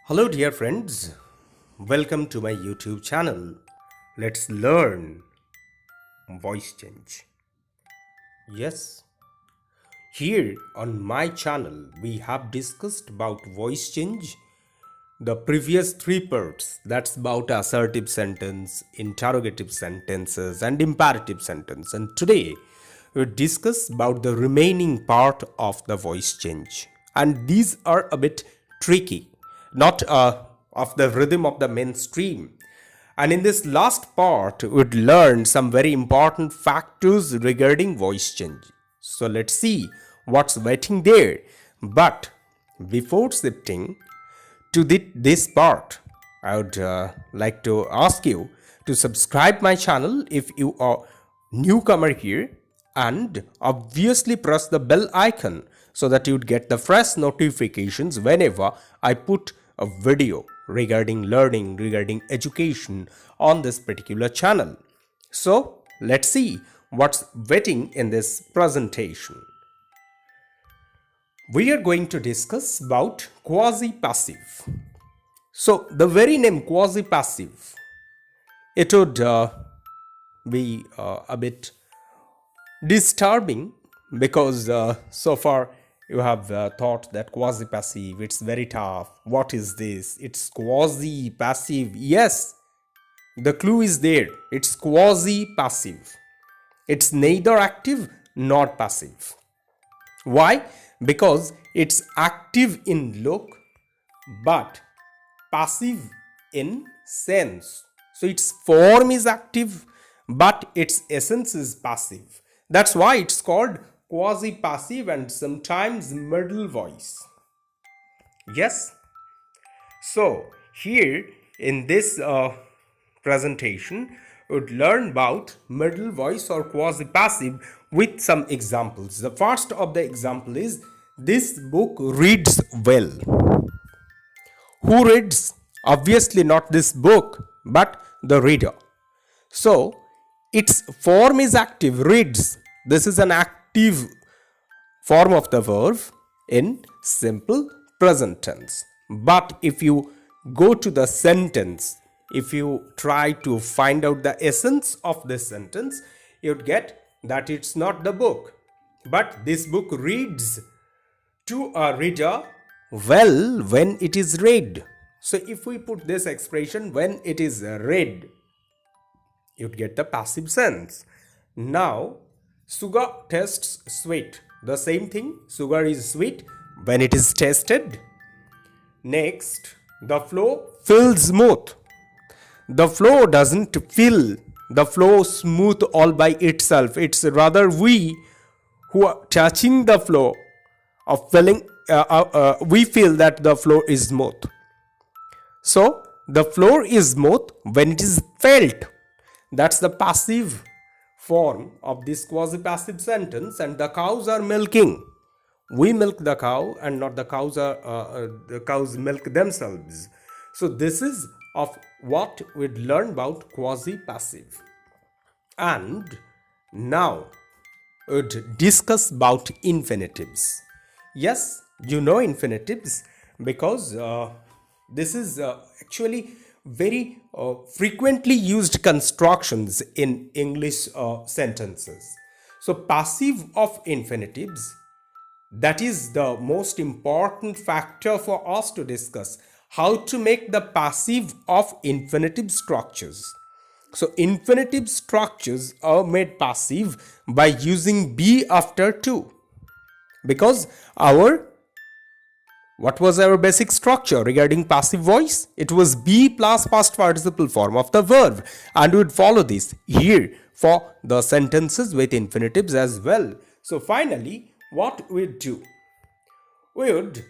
Hello, dear friends. Welcome to my YouTube channel. Let's learn voice change. Yes, here on my channel, we have discussed about voice change. The previous three parts, that's about assertive sentence, interrogative sentences, and imperative sentence. And today, we discuss about the remaining part of the voice change. And these are a bit tricky, not of the rhythm of the mainstream. And in this last part, we'd learn some very important factors regarding voice change. So let's see what's waiting there. But before shifting to this part, I would like to ask you to subscribe my channel if you are newcomer here, and obviously press the bell icon so that you'd get the fresh notifications whenever I put a video regarding learning, regarding education on this particular channel. So let's see what's waiting in this presentation. We are going to discuss about quasi-passive. So the very name quasi-passive, it would be a bit disturbing because so far you have thought that quasi-passive, it's very tough. What is this? It's quasi-passive. Yes, the clue is there. It's quasi-passive. It's neither active nor passive. Why? Because it's active in look but passive in sense. So its form is active but its essence is passive. That's why it's called quasi-passive and sometimes middle voice. Yes. So here in this presentation, we would learn about middle voice or quasi-passive with some examples. The first of the example is, this book reads well. Who reads? Obviously not this book, but the reader. So its form is active, reads. This is an active form of the verb in simple present tense. But if you go to the sentence, if you try to find out the essence of this sentence, you'd get that it's not the book, but this book reads to a reader well when it is read. So if we put this expression when it is read, you'd get the passive sense. Now, sugar tastes sweet. The same thing, sugar is sweet when it is tasted. Next, the flow feels smooth. The flow doesn't feel the flow smooth all by itself. It's rather we who are touching the flow of feeling, we feel that the flow is smooth. So the flow is smooth when it is felt. That's the passive form of this quasi-passive sentence. And the cows are milking. We milk the cow and not the cows the cows milk themselves. So this is of what we'd learn about quasi-passive. And now we'd discuss about infinitives. Yes, you know infinitives because this is actually very frequently used constructions in English sentences. So passive of infinitives, that is the most important factor for us to discuss, how to make the passive of infinitive structures. So infinitive structures are made passive by using be after to, because what was our basic structure regarding passive voice? It was be plus past participle form of the verb, and we would follow this here for the sentences with infinitives as well. So finally, what we'd do? We would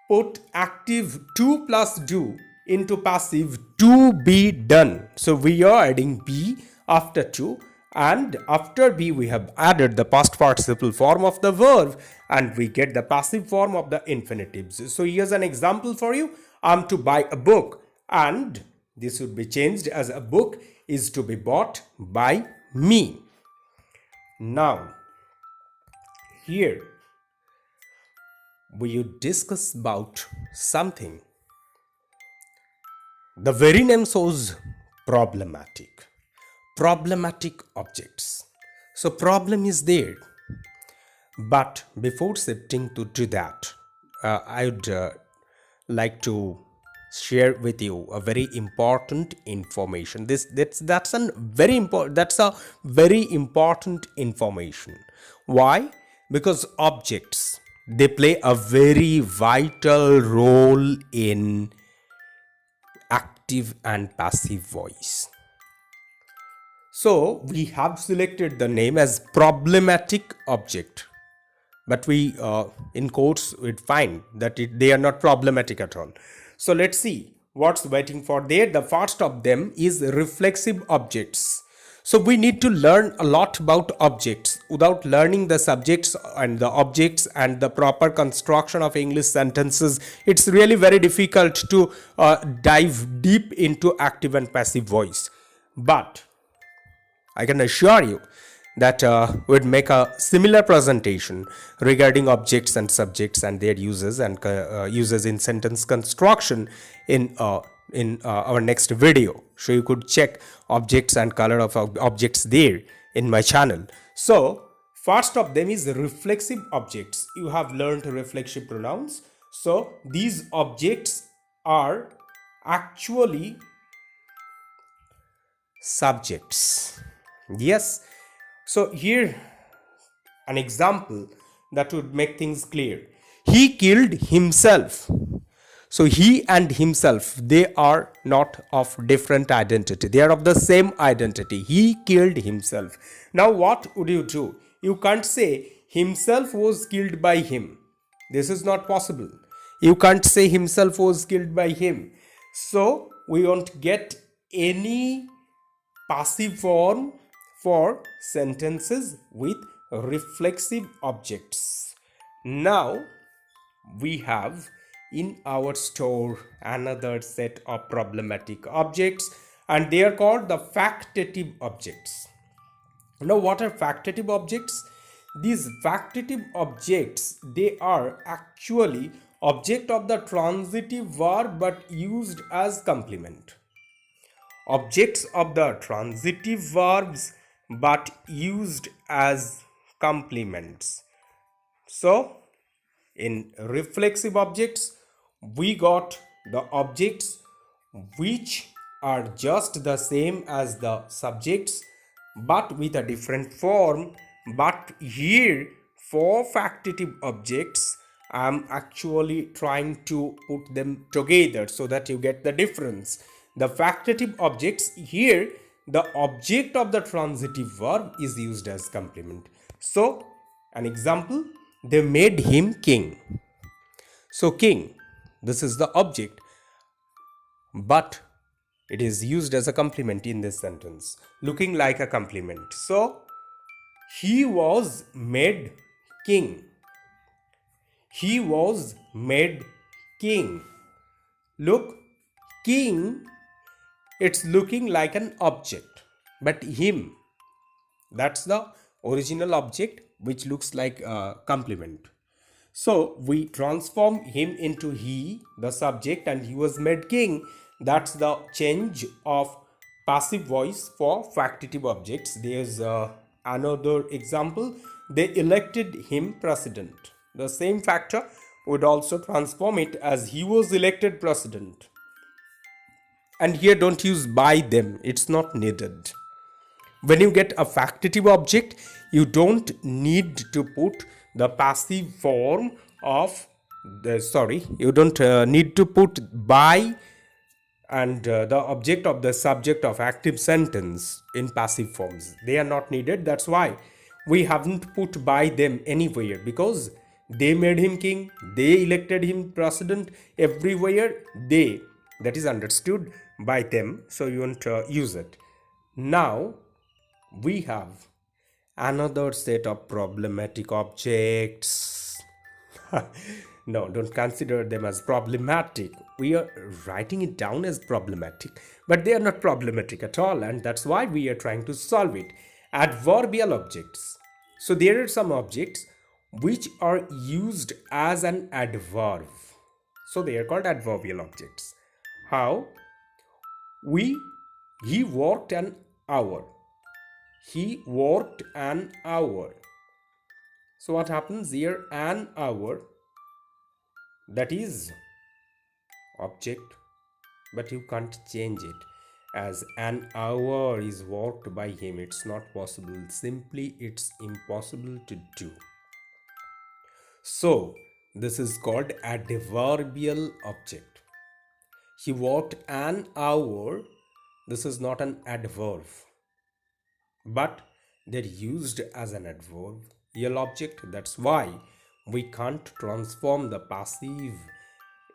put active to plus do into passive to be done. So we are adding be after to, and after be we have added the past participle form of the verb, and we get the passive form of the infinitives. So here's an example for you. I'm to buy a book, and this would be changed as a book is to be bought by me. Now here we would discuss about something The very name shows problematic. Problematic objects. So problem is there. But before shifting to that, I would like to share with you a very important information. That's a very important information. Why? Because objects, they play a very vital role in active and passive voice. So we have selected the name as problematic object, but we in quotes would find that they are not problematic at all. So let's see what's waiting for there. The first of them is reflexive objects. So we need to learn a lot about objects. Without learning the subjects and the objects and the proper construction of English sentences, it's really very difficult to dive deep into active and passive voice. But I can assure you that we'd make a similar presentation regarding objects and subjects and their uses and uses in sentence construction in our next video. So you could check objects and color of objects there in my channel. So first of them is reflexive objects. You have learned reflexive pronouns. So these objects are actually subjects. Yes. So here an example that would make things clear. He killed himself. So he and himself, they are not of different identity. They are of the same identity. He killed himself. Now what would you do? You can't say himself was killed by him. This is not possible. You can't say himself was killed by him. So we won't get any passive form for sentences with reflexive objects. Now we have in our store another set of problematic objects, and they are called the factative objects. Now what are factative objects? These factative objects, they are actually object of the transitive verb but used as complement. Objects of the transitive verbs but used as complements. So in reflexive objects, we got the objects which are just the same as the subjects but with a different form. But here for factative objects, I'm actually trying to put them together so that you get the difference. The factative objects here, the object of the transitive verb is used as complement. So an example, they made him king. So king, this is the object, but it is used as a complement in this sentence, looking like a complement. So he was made king. He was made king. Look, king, it's looking like an object, but him, that's the original object which looks like a complement. So we transform him into he, the subject, and he was made king. That's the change of passive voice for factative objects. There's another example. They elected him president. The same factor would also transform it as he was elected president. And here don't use by them, it's not needed. When you get a factative object, you don't need to put the passive form of you don't need to put by and the object of the subject of active sentence in passive forms. They are not needed. That's why we haven't put by them anywhere, because they made him king, they elected him president, everywhere they, that is understood by them, so you won't use it. Now we have another set of problematic objects. No, don't consider them as problematic. We are writing it down as problematic, but they are not problematic at all, and that's why we are trying to solve it. Adverbial objects. So there are some objects which are used as an adverb. So they are called adverbial objects. How? we he worked an hour. He worked an hour. So what happens here? An hour, that is object, but you can't change it as an hour is worked by him. It's not possible. Simply, it's impossible to do. So this is called adverbial object. He worked an hour. This is not an adverb, but they're used as an adverbial object. That's why we can't transform the passive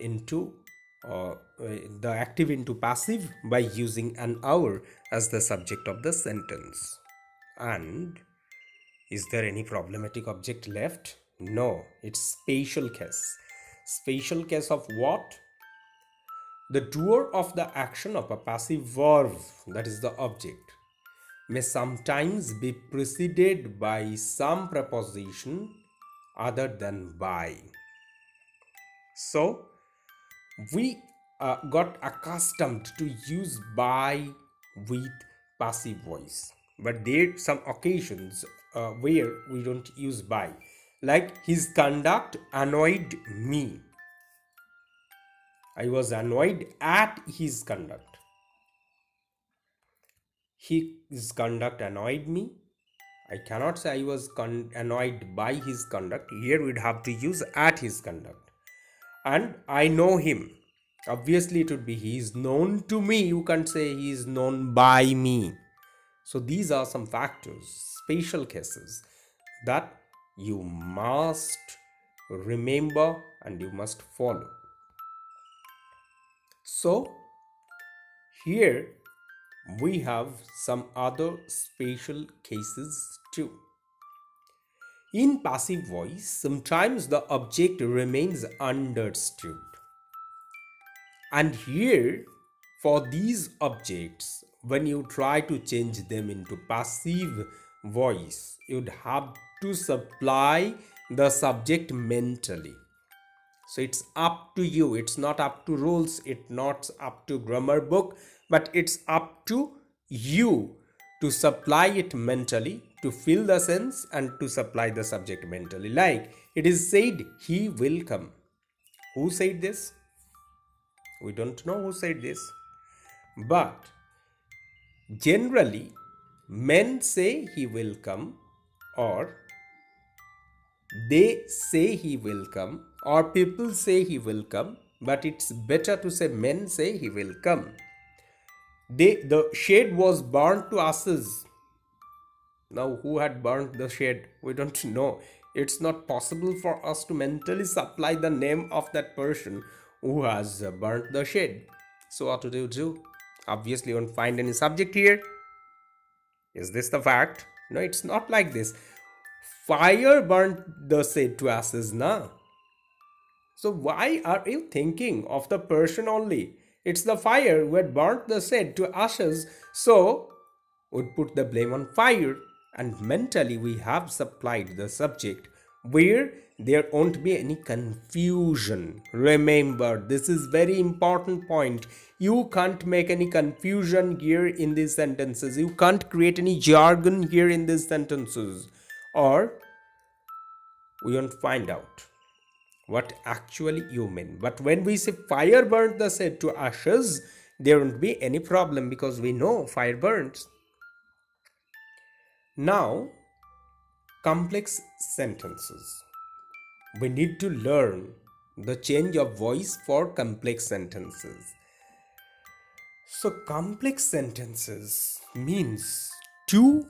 into the active into passive by using an hour as the subject of the sentence. And is there any problematic object left? No, it's spatial case. Spatial case of what? The doer of the action of a passive verb, that is the object, may sometimes be preceded by some preposition other than by. So we got accustomed to use by with passive voice, but there are some occasions where we don't use by, like his conduct annoyed me. I was annoyed at his conduct. His conduct annoyed me. I cannot say I was annoyed by his conduct. Here we'd have to use at his conduct. And I know him. Obviously, it would be he is known to me. You can't say he is known by me. So these are some factors, spatial cases that you must remember and you must follow. So here we have some other spatial cases too. In passive voice, sometimes the object remains understood. And here, for these objects, when you try to change them into passive voice, you'd have to supply the subject mentally. So it's up to you. It's not up to rules. It's not up to grammar book, but it's up to you to supply it mentally, to fill the sense and to supply the subject mentally. Like it is said, he will come. Who said this? We don't know who said this. But generally, men say he will come, or they say he will come, or people say he will come, but it's better to say men say he will come. The shed was burnt to ashes. Now, who had burnt the shed? We don't know. It's not possible for us to mentally supply the name of that person who has burnt the shed. So, what do you do? Obviously, you won't find any subject here. Is this the fact? No, it's not like this. Fire burnt the shed to ashes, na? So why are you thinking of the person only? It's the fire who had burnt the shed to ashes, so would put the blame on fire, and mentally we have supplied the subject where there won't be any confusion. Remember, this is very important point. You can't make any confusion here in these sentences. You can't create any jargon here in these sentences, or we won't find out what actually you mean. But when we say fire burnt the shed to ashes, there won't be any problem because we know fire burns. Now, complex sentences. We need to learn the change of voice for complex sentences. So, complex sentences means two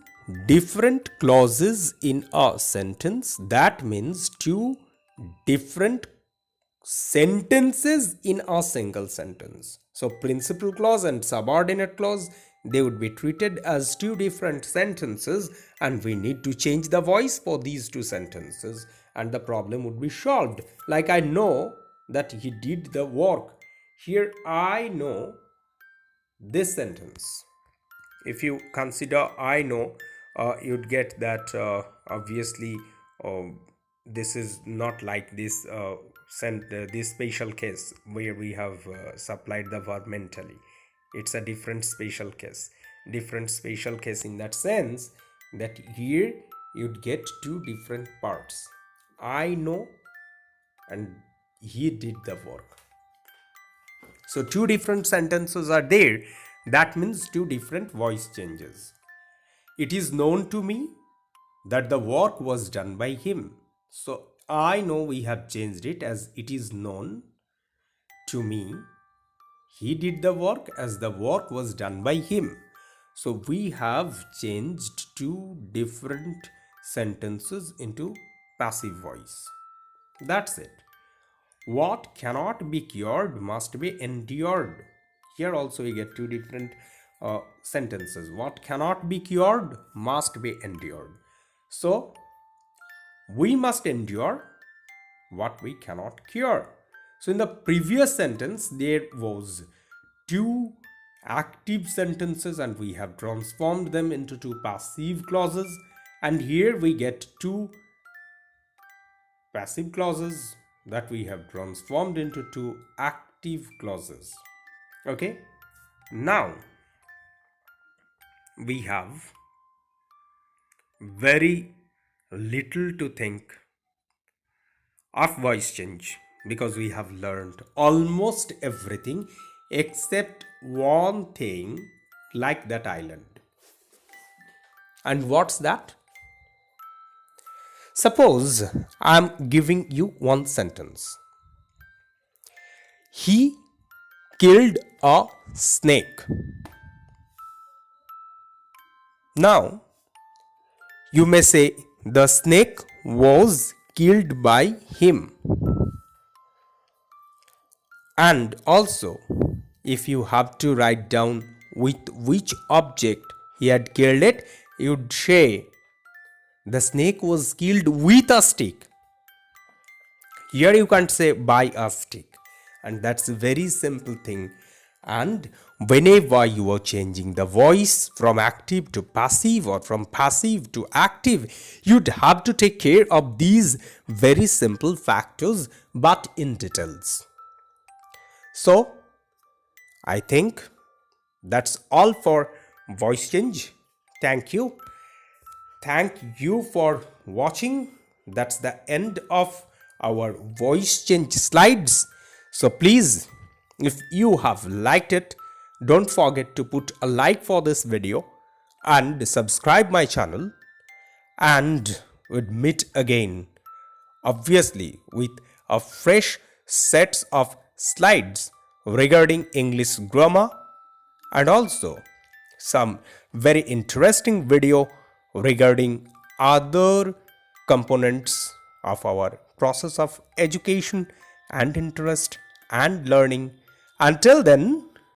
different clauses in a sentence. That means two different sentences in a single sentence. So principal clause and subordinate clause, they would be treated as two different sentences, and we need to change the voice for these two sentences and the problem would be solved. Like I know that he did the work. Here I know this sentence. If you consider I know, you'd get that obviously this is not like this this special case where we have supplied the verb mentally. It's a different special case. Different special case in that sense that here you'd get two different parts. I know and he did the work. So two different sentences are there. That means two different voice changes. It is known to me that the work was done by him. So I know we have changed it as it is known to me. He did the work as the work was done by him. So we have changed two different sentences into passive voice. That's it. What cannot be cured must be endured. Here also we get two different sentences. What cannot be cured must be endured. So we must endure what we cannot cure. So in the previous sentence there was two active sentences and we have transformed them into two passive clauses, and here we get two passive clauses that we have transformed into two active clauses. Okay, now we have very little to think of voice change because we have learned almost everything except one thing, like that island. And what's that? Suppose I'm giving you one sentence. He killed a snake. Now, you may say the snake was killed by him. And also, if you have to write down with which object he had killed it, you'd say the snake was killed with a stick. Here you can't say by a stick. And that's a very simple thing. And whenever you are changing the voice from active to passive or from passive to active, you'd have to take care of these very simple factors but in details. So, I think that's all for voice change. Thank you. Thank you for watching. That's the end of our voice change slides. So please, if you have liked it, don't forget to put a like for this video and subscribe my channel, and we'll meet again, obviously with a fresh sets of slides regarding English grammar and also some very interesting video regarding other components of our process of education and interest and learning. Until then,